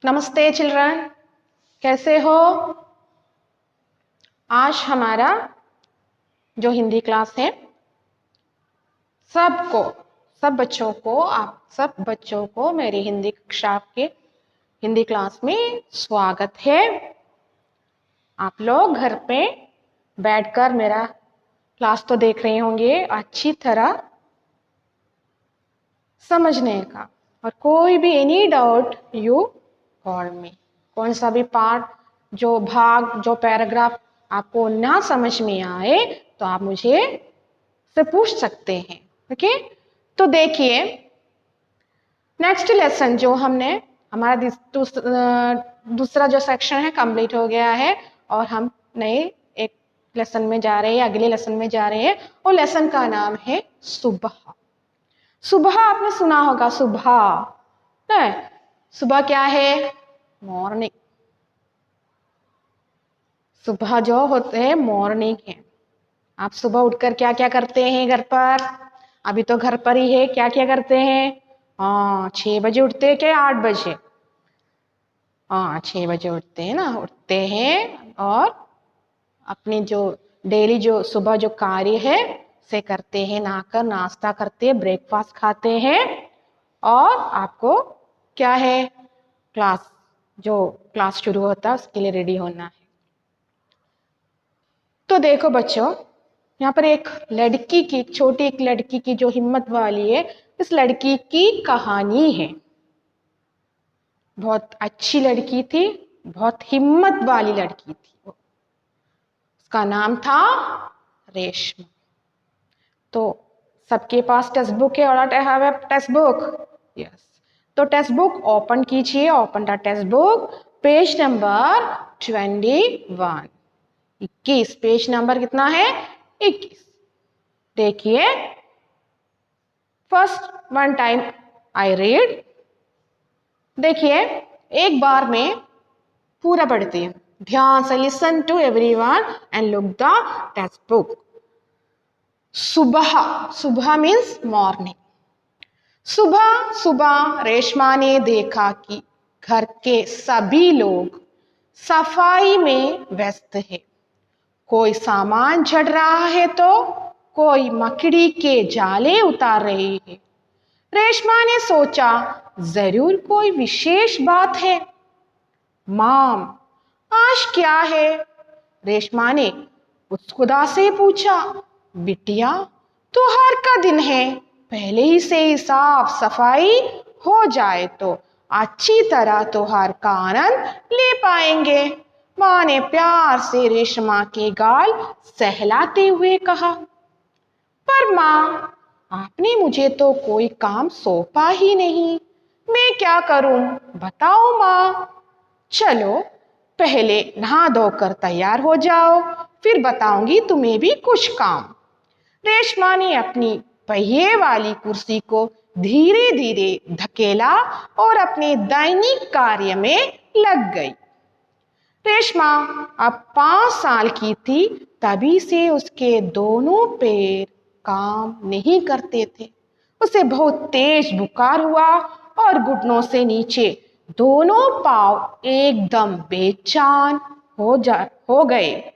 नमस्ते चिल्ड्रन, कैसे हो? आज हमारा जो हिंदी क्लास है सब बच्चों को मेरी हिंदी कक्षा के हिंदी क्लास में स्वागत है। आप लोग घर पे बैठकर मेरा क्लास तो देख रहे होंगे अच्छी तरह समझने का। और कोई भी एनी डाउट यू कॉल मी। कौन सा भी पार्ट, जो भाग, जो पैराग्राफ आपको ना समझ में आए तो आप मुझे से पूछ सकते हैं। ओके, तो देखिए नेक्स्ट लेसन जो हमने हमारा दूसरा जो सेक्शन है कंप्लीट हो गया है और हम नए एक लेसन में जा रहे हैं, अगले लेसन में जा रहे हैं। और लेसन का नाम है सुबह। सुबह आपने सुना होगा, सुबह नहीं, सुबह क्या है? मॉर्निंग। सुबह जो होते हैं मॉर्निंग है। आप सुबह उठकर क्या क्या करते हैं घर पर? अभी तो घर पर ही है, क्या क्या करते हैं? हाँ, 6 बजे उठते हैं क्या 8 बजे? हाँ, 6 बजे उठते हैं ना, उठते हैं और अपनी जो डेली जो सुबह जो कार्य है से करते हैं, नहाकर नाश्ता करते हैं, ब्रेकफास्ट खाते हैं और आपको क्या है, क्लास शुरू होता है उसके लिए रेडी होना है। तो देखो बच्चों, यहाँ पर एक छोटी एक लड़की की जो हिम्मत वाली है, इस लड़की की कहानी है। बहुत अच्छी लड़की थी, बहुत हिम्मत वाली लड़की थी वो। उसका नाम था रेशमा। तो सबके पास टेक्स्ट बुक है, और have a text book? Yes. तो टेक्स्ट बुक ओपन कीजिए, open the text book, page number 21। 21, page number कितना है? 21। देखिए, first one time I read. देखिए, एक बार में पूरा पढ़ती है, ध्यान से listen to everyone and look the text book. सुबह, सुबह मीन्स मॉर्निंग। सुबह सुबह रेशमा ने देखा कि घर के सभी लोग सफाई में व्यस्त है। कोई सामान झड़ रहा है तो कोई मकड़ी के जाले उतार रहे हैं। रेशमा ने सोचा, जरूर कोई विशेष बात है। माम, आज क्या है? रेशमा ने उस खुदा से पूछा। बिटिया, त्योहार का दिन है, पहले ही से ही साफ सफाई हो जाए तो अच्छी तरह त्योहार का आनंद ले पाएंगे। माँ ने प्यार से रेशमा के गाल सहलाते हुए कहा। पर माँ, आपने मुझे तो कोई काम सौंपा ही नहीं, मैं क्या करूं? बताओ माँ। चलो पहले नहा धोकर तैयार हो जाओ, फिर बताऊंगी तुम्हें भी कुछ काम। रेशमा ने अपनी पहिए वाली कुर्सी को धीरे धीरे धकेला और अपने दैनिक कार्य में लग गई। रेशमा अब 5 साल की थी, तभी से उसके दोनों पैर काम नहीं करते थे। उसे बहुत तेज बुखार हुआ और घुटनों से नीचे दोनों पांव एकदम बेजान हो गए।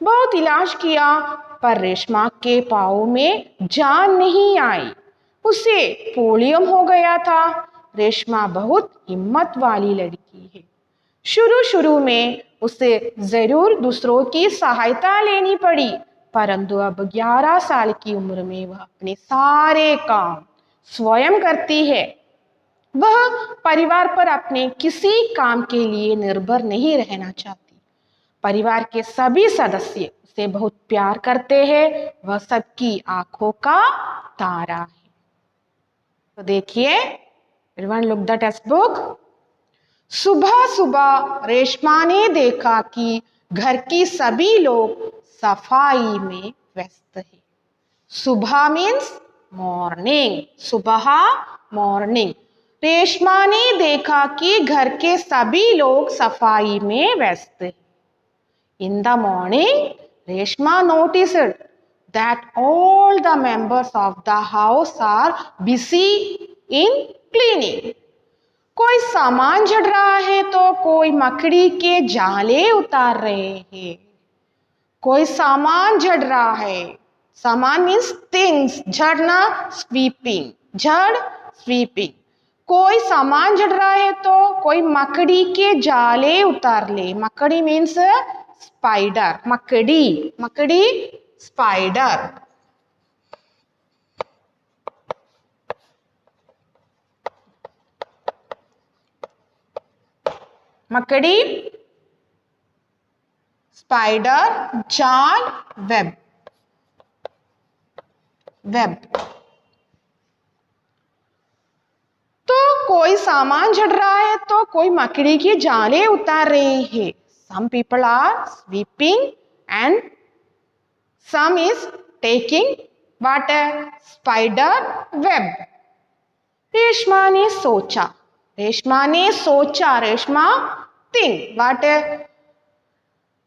बहुत इलाज किया पर रेशमा के पाँव में जान नहीं आई। उसे पोलियो हो गया था। रेशमा बहुत हिम्मत वाली लड़की है। शुरू शुरू में उसे जरूर दूसरों की सहायता लेनी पड़ी, परंतु अब 11 साल की उम्र में वह अपने सारे काम स्वयं करती है। वह परिवार पर अपने किसी काम के लिए निर्भर नहीं रहना चाहती। परिवार के सभी सदस्य उसे बहुत प्यार करते हैं। वह सबकी आंखों का तारा है। तो देखिए, everyone look the text book. सुबह सुबह रेशमा ने देखा कि घर की सभी लोग सफाई में व्यस्त है। सुबह मीन्स मॉर्निंग, सुबह मॉर्निंग। रेशमा ने देखा कि घर के सभी लोग सफाई में व्यस्त हैं। In the morning, Reshma noticed that all the members of the house are busy in cleaning. कोई सामान झड़ रहा है तो कोई मकड़ी के जाले उतार रहे हैं। कोई सामान झड़ रहा है, सामान मीन्स थिंग्स, झड़ना स्वीपिंग, झड़ स्वीपिंग। कोई सामान झड़ रहा है तो कोई मकड़ी के जाले उतार ले। मकड़ी मीन्स स्पाइडर, मकड़ी, मकड़ी स्पाइडर। मकड़ी, स्पाइडर, जाल, वेब, वेब। तो कोई सामान झड़ रहा है तो कोई मकड़ी के जाले उतार रहे हैं। Some people are sweeping and some is taking what? Spider web. Reshma ने सोचा, रेशमा ने सोचा, रेशमा think what?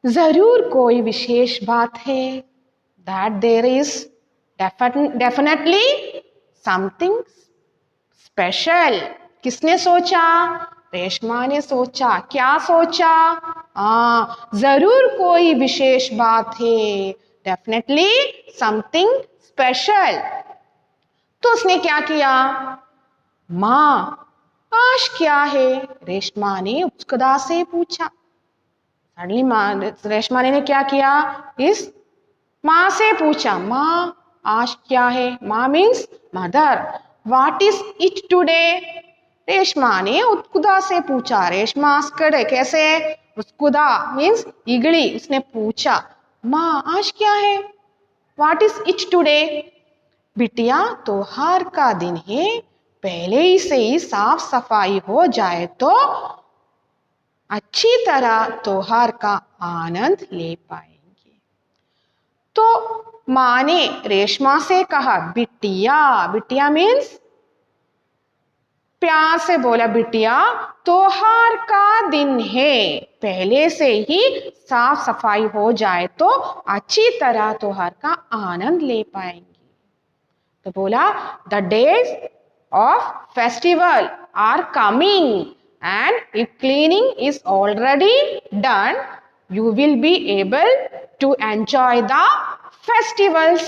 जरूर कोई विशेष बात है। That there is definitely something special. किसने सोचा? रेशमा ने सोचा। क्या सोचा? जरूर कोई विशेष बात है। Definitely something special. तो उसने क्या किया? माँ, आज क्या है? रेशमा ने उत्सुकता से पूछा। रेशमा ने क्या किया? इस माँ से पूछा, माँ आज क्या है? माँ means mother. What is it today? Reshma ने उत्सुकता से पूछा। रेशमा आस्क्ड, कैसे? उत्सुकता मीन्स ईगली, उसने पूछा, माँ आज क्या है? What is it today? बिटिया, त्योहार का दिन है, पहले ही से ही साफ सफाई हो जाए तो अच्छी तरह त्योहार का आनंद ले पाएंगे। तो माँ ने रेशमा से कहा, बिटिया, बिटिया मीन्स प्यार से बोला, बिटिया त्योहार का दिन है, पहले से ही साफ सफाई हो जाए तो अच्छी तरह त्योहार का आनंद ले पाएंगे। तो बोला, the days of festival are coming and if cleaning is already done, you will be able to enjoy the festivals.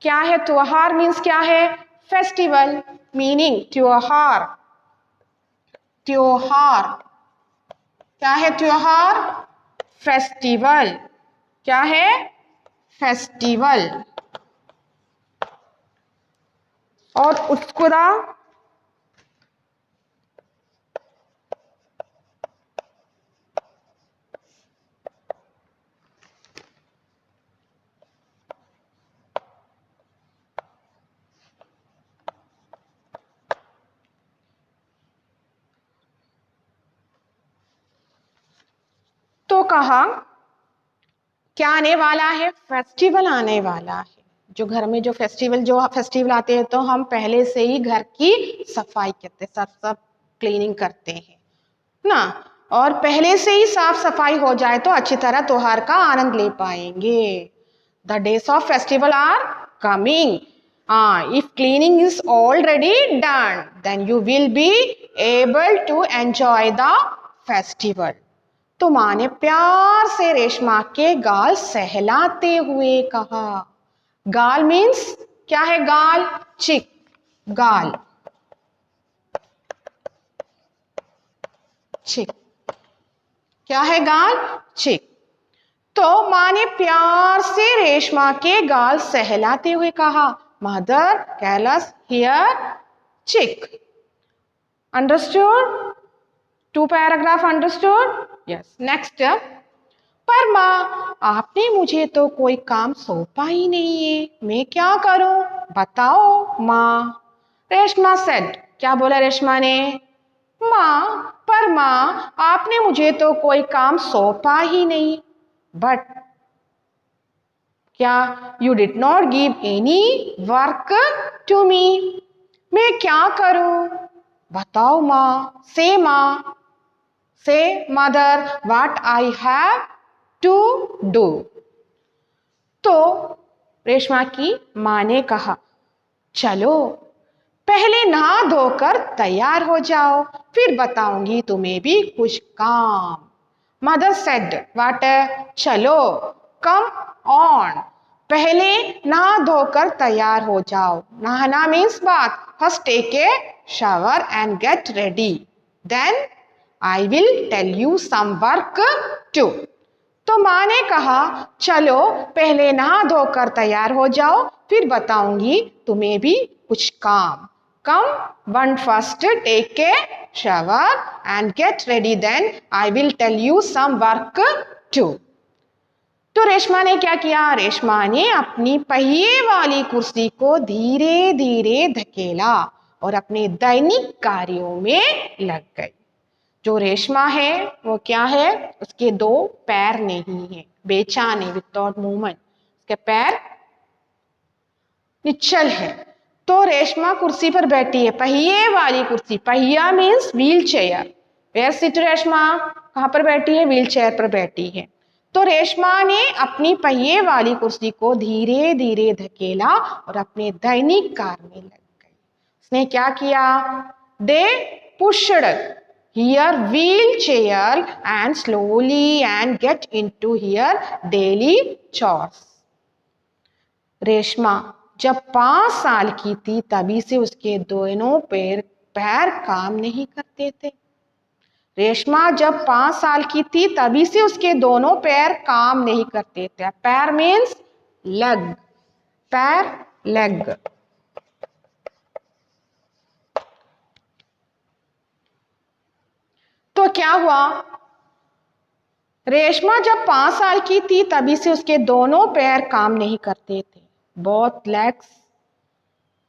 क्या है त्योहार? मीन्स क्या है? फेस्टिवल, मीनिंग त्योहार, त्योहार। क्या है त्योहार? फेस्टिवल। क्या है? फेस्टिवल। और उत्सुकता, तो कहा क्या आने वाला है? फेस्टिवल आने वाला है। जो घर में जो फेस्टिवल आते हैं तो हम पहले से ही घर की सफाई करते हैं, सब क्लीनिंग करते हैं ना, और पहले से ही साफ सफाई हो जाए तो अच्छी तरह त्योहार का आनंद ले पाएंगे। The days of festival are coming, if cleaning is already done then you will be able to enjoy the festival. तो माँ ने प्यार से रेशमा के गाल सहलाते हुए कहा। गाल मीन्स क्या है? गाल, चिक, गाल, चिक। क्या है? गाल, चिक। तो माँ ने प्यार से रेशमा के गाल सहलाते हुए कहा, मदर कैलस हियर चिक। Understood? 2 paragraph understood? Yes. Next, पर माँ आपने मुझे तो कोई काम सौंपा ही नहीं है, मैं क्या करूं? बताओ माँ। रेशमा सेड, क्या बोला रेशमा ने? माँ, पर माँ आपने मुझे तो कोई काम सौंपा ही नहीं। बट क्या? You did not give any work to me. मैं क्या करूं? बताओ माँ। से माँ, say mother, what I have to do. तो रेशमा की माँ ने कहा, चलो पहले नहा धोकर तैयार हो जाओ, फिर बताऊंगी तुम्हें भी कुछ काम। Mother said what? चलो, कम ऑन। पहले नहा धोकर तैयार हो जाओ। नहाना मीन्स बात। First take a shower and get ready, then I will tell you some work too. तो माँ ने कहा, चलो पहले नहा धोकर तैयार हो जाओ, फिर बताऊंगी तुम्हें भी कुछ काम। Come one first take a shower and get ready, then I will tell you some work too. तो रेशमा ने क्या किया? रेशमा ने अपनी पहिए वाली कुर्सी को धीरे धीरे धकेला और अपने दैनिक कार्यों में लग गई। जो रेशमा है वो क्या है? उसके दो पैर नहीं है, बेचान है, विदाउट मूवमेंट, उसके पैर निश्चल है। तो रेशमा कुर्सी पर बैठी है, पहिए वाली कुर्सी। पहिया means wheel chair. Where sit Reshma? कहाँ पर बैठी है? व्हील चेयर पर बैठी है। तो रेशमा ने अपनी पहिए वाली कुर्सी को धीरे धीरे धकेला और अपने दैनिक कार्य में लग गई। उसने क्या किया? They pushed her wheelchair and slowly and get into her daily chores. Reshma जब 5 साल की थी तभी से उसके दोनों पैर काम नहीं करते थे। रेशमा जब 5 साल की थी तभी से उसके दोनों पैर काम नहीं करते थे। पैर मीन्स लेग, पैर लेग। तो क्या हुआ? रेशमा जब 5 साल की थी तभी से उसके दोनों पैर काम नहीं करते थे। बोथ लेग्स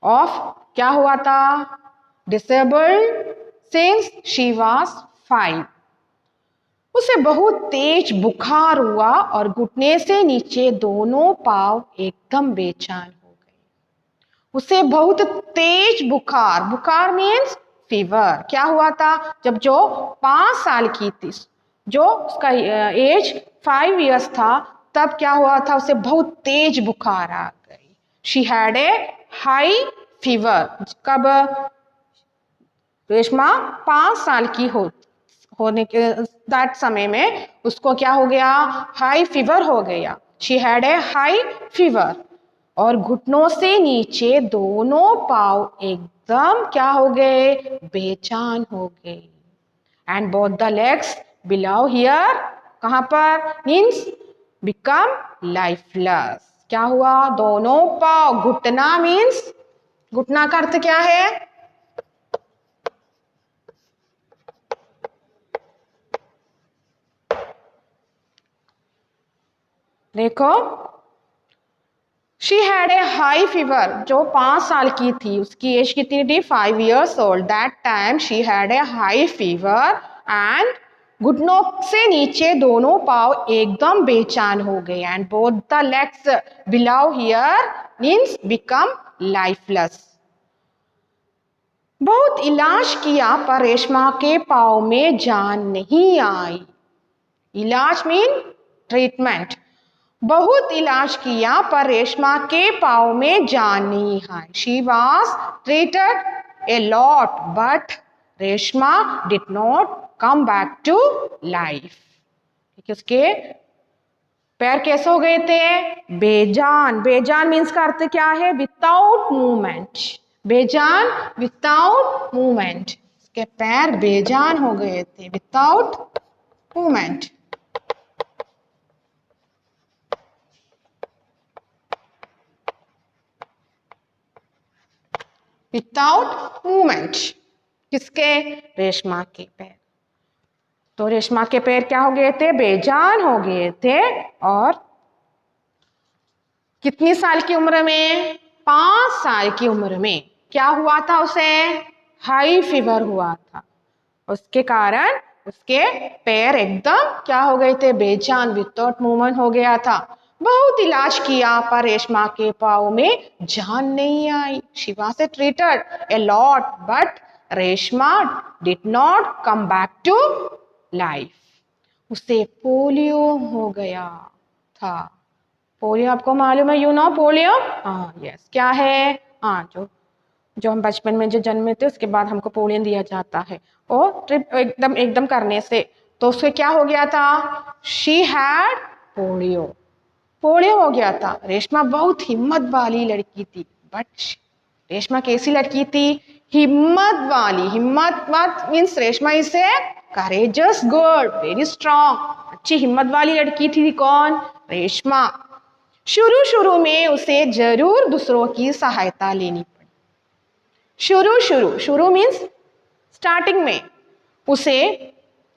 ऑफ क्या हुआ था? Disabled since she was 5। उसे बहुत तेज बुखार हुआ और घुटने से नीचे दोनों पांव एकदम बेचैन हो गए। उसे बहुत तेज बुखार, बुखार मीन्स फीवर, क्या हुआ था? जब जो 5 साल की थी, जो उसका एज 5 इयर्स था, तब क्या हुआ था? उसे बहुत तेज बुखार आ गई। She had a high fever. कब? रेशमा 5 साल की होने के दैट समय में उसको क्या हो गया? हाई फीवर हो गया। She had a high fever और घुटनों से नीचे दोनों पांव एकदम क्या हो गए? बेजान हो गए। And both the legs below here, कहां पर? Means become lifeless. क्या हुआ? दोनों पांव, घुटना मीन्स, घुटना का अर्थ क्या है? देखो, she had a high fever. जो 5 साल की थी, उसकी एज कितनी थी? 5 years old। That time she had a high fever and घुटनों से नीचे दोनों पांव एकदम बेचैन हो गए। And both the legs below here means become lifeless. बहुत इलाज किया पर रेशमा के पांव में जान नहीं आई। इलाज मीन ट्रीटमेंट। बहुत इलाज किया पर रेशमा के पाँव में जान नहीं आई। She was treated a lot but Reshma did not come back to life. उसके पैर कैसे हो गए थे? बेजान। बेजान मीन्स का अर्थ क्या है? Without movement. बेजान, विदाउट मूवमेंट। उसके पैर बेजान हो गए थे, विदाउट मूवमेंट। Without movement. किसके? रेशमा के पैर। तो रेशमा के पैर क्या हो गए थे? बेजान हो गए थे। और कितनी साल की उम्र में? 5 साल की उम्र में क्या हुआ था उसे? हाई फीवर हुआ था। उसके कारण उसके पैर एकदम क्या हो गए थे? बेजान, विदाउट मूवमेंट हो गया था। बहुत इलाज किया पर रेशमा के पाँव में जान नहीं आई। She was treated a lot but Reshma did not come back to life. उसे पोलियो हो गया था। पोलियो आपको मालूम है? You know polio? हाँ, यस। क्या है? हाँ, जो जो हम बचपन में जो जन्मे थे उसके बाद हमको पोलियन दिया जाता है, और ट्रिप एकदम एकदम करने से तो उसके क्या हो गया था, शी हैड पोलियो, पोलियो हो गया था। रेशमा बहुत हिम्मत वाली लड़की थी, बट रेशमा कैसी लड़की थी, हिम्मत वाली, हिम्मत means Reshma is a courageous girl, very strong, अच्छी हिम्मत वाली लड़की थी। कौन, रेशमा। शुरू शुरू में उसे जरूर दूसरों की सहायता लेनी पड़ी। शुरू मीन्स स्टार्टिंग में उसे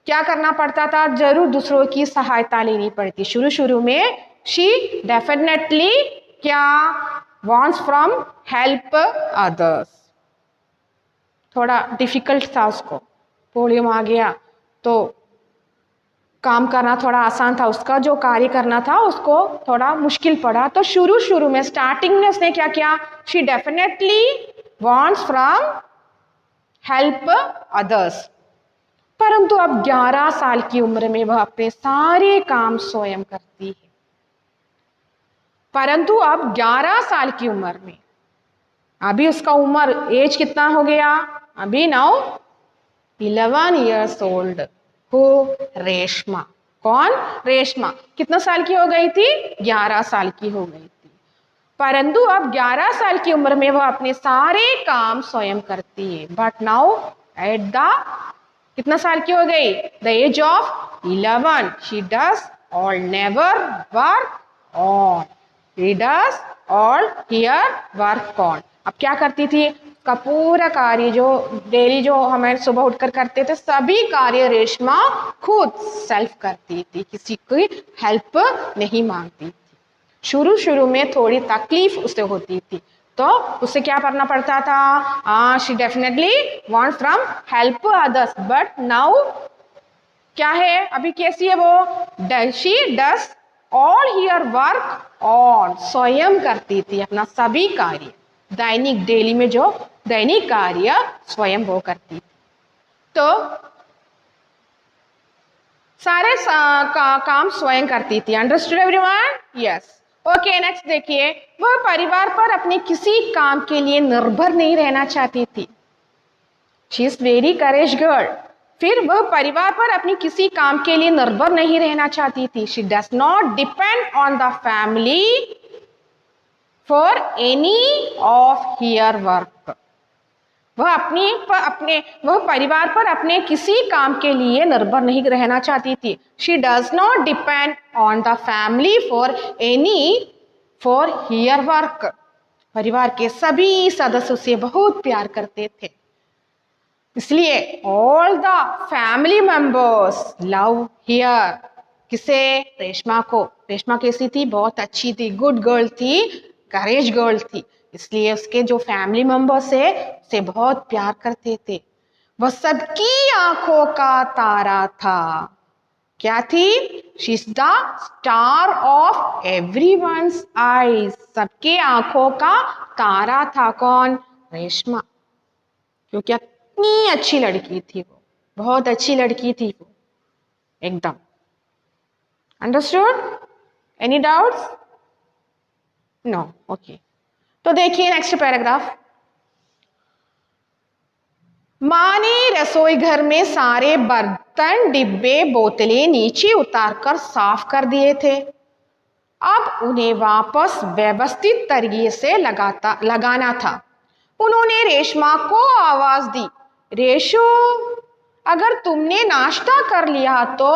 क्या करना पड़ता था, जरूर दूसरों की सहायता लेनी पड़ती। शुरू में शी डेफिनेटली क्या wants from help others, थोड़ा डिफिकल्ट था उसको, पोलियो आ गया तो काम करना थोड़ा आसान था, उसका जो कार्य करना था उसको थोड़ा मुश्किल पड़ा। तो शुरू में स्टार्टिंग में उसने क्या किया, she definitely wants from help others, परंतु अब 11 साल की उम्र में वह अपने सारे काम स्वयं करती है। परंतु अब 11 साल की उम्र में, अभी उसका उम्र एज कितना हो गया, अभी नाउ 11 years old, हो रेशमा। कौन, रेशमा कितना साल की हो गई थी, 11 साल की हो गई थी। परंतु अब 11 साल की उम्र में वह अपने सारे काम स्वयं करती है। बट नाउ एट द कितना साल की हो गई, the age of 11, she does all never work on, she does all here work on. अब क्या करती थी, का पूरा कार्य जो डेली जो हमें सुबह उठकर करते थे सभी कार्य रेशमा खुद सेल्फ करती थी, किसी की हेल्प नहीं मांगती थी। शुरू में थोड़ी तकलीफ उसे होती थी, तो उसे क्या करना पड़ता था, she definitely want from help others, but now क्या है, अभी कैसी है वो, she does all here work on, स्वयं करती थी अपना सभी कार्य, दैनिक डेली में जो दैनिक कार्य स्वयं वो करती थी। तो सारे काम स्वयं करती थी। Understood everyone, yes. Okay, next देखिए, वह परिवार पर अपने किसी काम के लिए निर्भर नहीं रहना चाहती थी। She is very courage girl. फिर वह परिवार पर अपनी किसी काम के लिए निर्भर नहीं रहना चाहती थी। She does not depend on the family for any of here work. वह परिवार पर अपने किसी काम के लिए निर्भर नहीं रहना चाहती थी। She does not depend on the family for here work. परिवार के सभी सदस्य उसे बहुत प्यार करते थे, इसलिए all the family members love here, किसे, रेशमा को। रेशमा कैसी थी, बहुत अच्छी थी, गुड गर्ल थी, करेज गर्ल थी, इसलिए उसके जो फैमिली मेंबर्स है उसे बहुत प्यार करते थे। वह सबकी आंखों का तारा था। क्या थी, she is the star of everyone's eyes, सबके आंखों का तारा था। कौन, रेशमा, क्योंकि इतनी अच्छी लड़की थी वो, बहुत अच्छी लड़की थी वो एकदम। Understood, any doubts, no, okay. तो देखिए नेक्स्ट पैराग्राफ, माँ ने रसोई घर में सारे बर्तन, डिब्बे, बोतलें नीचे उतारकर साफ कर दिए थे। अब उन्हें वापस व्यवस्थित तरीके से लगाना था। उन्होंने रेशमा को आवाज दी, रेशु, अगर तुमने नाश्ता कर लिया तो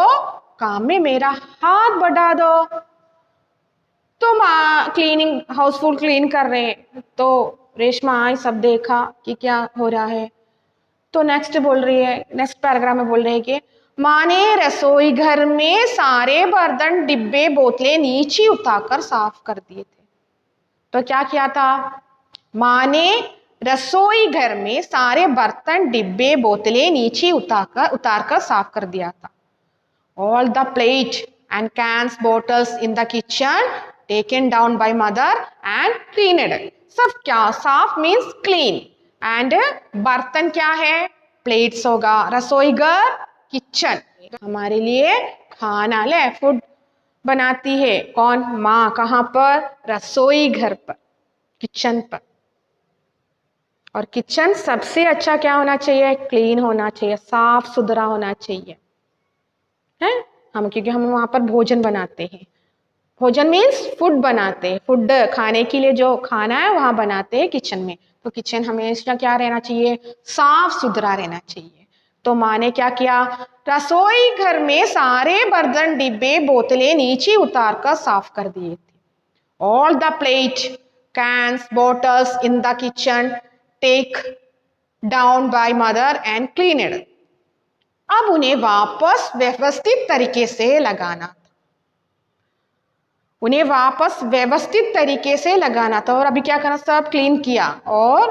काम में मेरा हाथ बढ़ा दो। तुम क्लीनिंग हाउसफुल क्लीन कर रहे हैं, तो रेशमा आई, सब देखा कि क्या हो रहा है। तो नेक्स्ट बोल रही है, नेक्स्ट पैराग्राफ में बोल रहे हैं कि माँ ने रसोई घर में सारे बर्तन, डिब्बे, बोतलें नीचे उतारकर साफ कर दिए थे। तो क्या किया था, माँ ने रसोई घर में सारे बर्तन, डिब्बे, बोतलें नीचे उतारकर साफ कर दिया था। All the plate and cans, bottles in the kitchen taken down by mother and cleaned. सब क्या, साफ मीन्स क्लीन, एंड बर्तन क्या है, प्लेट्स होगा, रसोई घर किचन, हमारे लिए खाना ले फूड बनाती है। कौन, माँ, कहाँ पर, रसोई घर पर, किचन पर। और किचन सबसे अच्छा क्या होना चाहिए? क्लीन होना चाहिए, साफ सुथरा होना चाहिए, है हम, क्योंकि हम वहां पर भोजन बनाते हैं। भोजन मीन्स फूड बनाते हैं, फूड खाने के लिए जो खाना है वहां बनाते हैं किचन में। तो किचन हमेशा क्या रहना चाहिए? साफ सुथरा रहना चाहिए। तो माँ ने क्या किया? रसोई घर में सारे बर्तन, डिब्बे, बोतलें नीचे उतार कर साफ कर दिए थे। All the plate, cans, bottles in the kitchen take down by mother and cleaned. अब उन्हें वापस व्यवस्थित तरीके से लगाना था, उन्हें वापस व्यवस्थित तरीके से लगाना था। और अभी क्या करना? सब क्लीन किया। और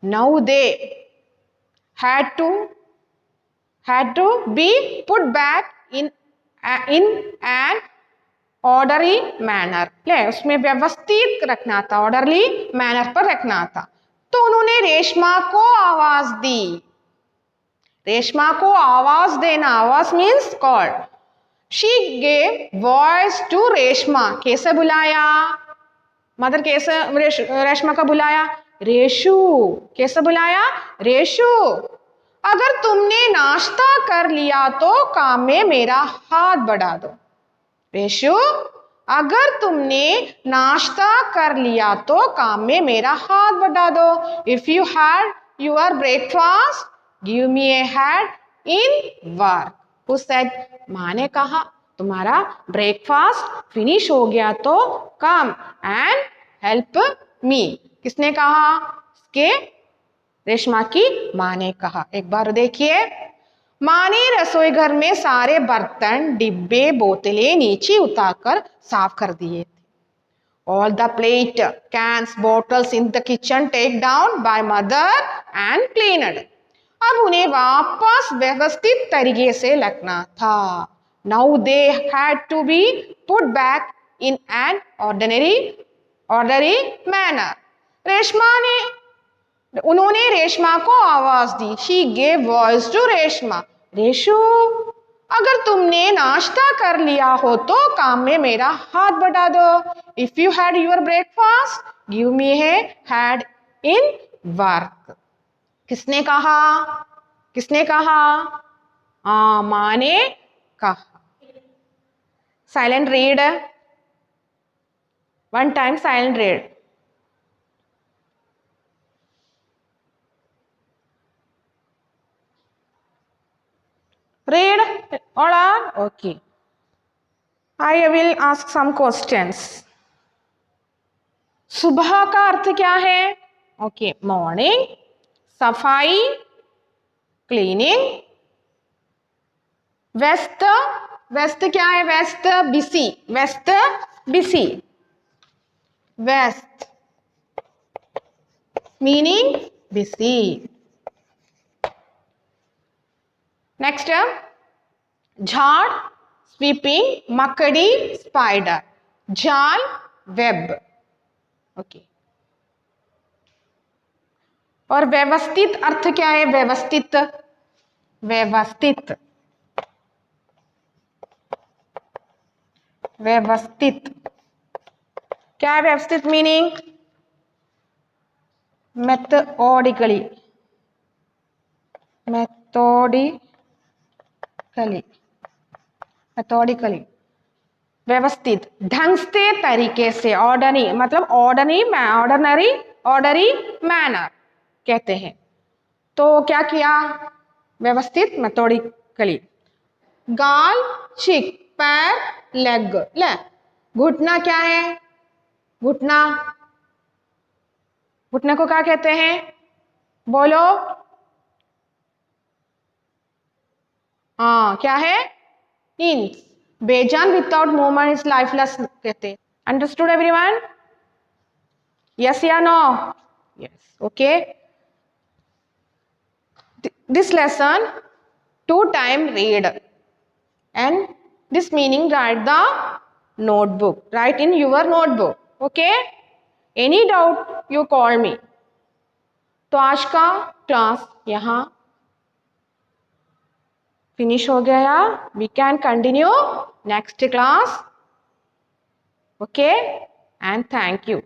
now they had to be put back in an orderly manner, उसमें व्यवस्थित रखना था, ऑर्डरली मैनर पर रखना था। तो उन्होंने रेशमा को आवाज दी। रेशमा को आवाज देना, आवाज means call. She gave voice to Reshma. कैसे बुलाया? मदर कैसे रेशमा का बुलाया? रेशु। कैसे बुलाया? रेशु, अगर तुमने नाश्ता कर लिया तो काम में मेरा हाथ बढ़ा दो। रेशु, अगर तुमने नाश्ता कर लिया तो काम में मेरा हाथ बढ़ा दो। If you had your breakfast give me A hand in work. Who said? माँ ने कहा तुम्हारा ब्रेकफास्ट फिनिश हो गया तो कम एंड हेल्प मी। किसने कहा? के रेशमा की माँ ने कहा। एक बार देखिए, माँ ने रसोई घर में सारे बर्तन, डिब्बे, बोतलें नीचे उतारकर साफ कर दिए थे। All the plate, cans, bottles in the kitchen take down by mother and cleaned. अब उन्हें वापस व्यवस्थित तरीके से रखना था। Now they had to be put back in an orderly manner. उन्होंने रेशमा को आवाज दी। She gave voice to Reshma. Reshu, अगर तुमने नाश्ता कर लिया हो तो काम में मेरा हाथ बढ़ा दो। If you had your breakfast give me A hand in work. किसने कहा? किसने कहा? माँ ने कहा। Silent read, one time silent read. Read all are okay. I will ask some questions. सुबह का अर्थ क्या है? ओके, मॉर्निंग, सफाई, क्लीनिंग। व्यस्त, व्यस्त क्या है? व्यस्त, बिसी, व्यस्त, बिसी, व्यस्त मीनिंग बिसी। नेक्स्ट, झाड़, स्वीपिंग, मकड़ी, स्पाइडर, जाल, वेब। ओके, और व्यवस्थित अर्थ क्या है? व्यवस्थित, व्यवस्थित, व्यवस्थित क्या है? व्यवस्थित मीनिंग methodically, methodically व्यवस्थित, ढंग से, तरीके से। ऑर्डरली मतलब ऑर्डरी मैनर कहते हैं। तो क्या किया? व्यवस्थित, मेथोडिकली। गाल, चिक, पैर, लेग। ले, घुटना क्या है? घुटना, घुटने को क्या कहते हैं? बोलो। क्या है? मीन्स बेजान, विदाउट मूवमेंट इज लाइफलेस कहते हैं। Understood everyone? यस या no? Yes, okay. This lesson 2 times read and this meaning write the notebook, write in your notebook, okay? Any doubt you call me. तो आज का class यहाँ finish हो गया। We can continue next class, okay? And thank you.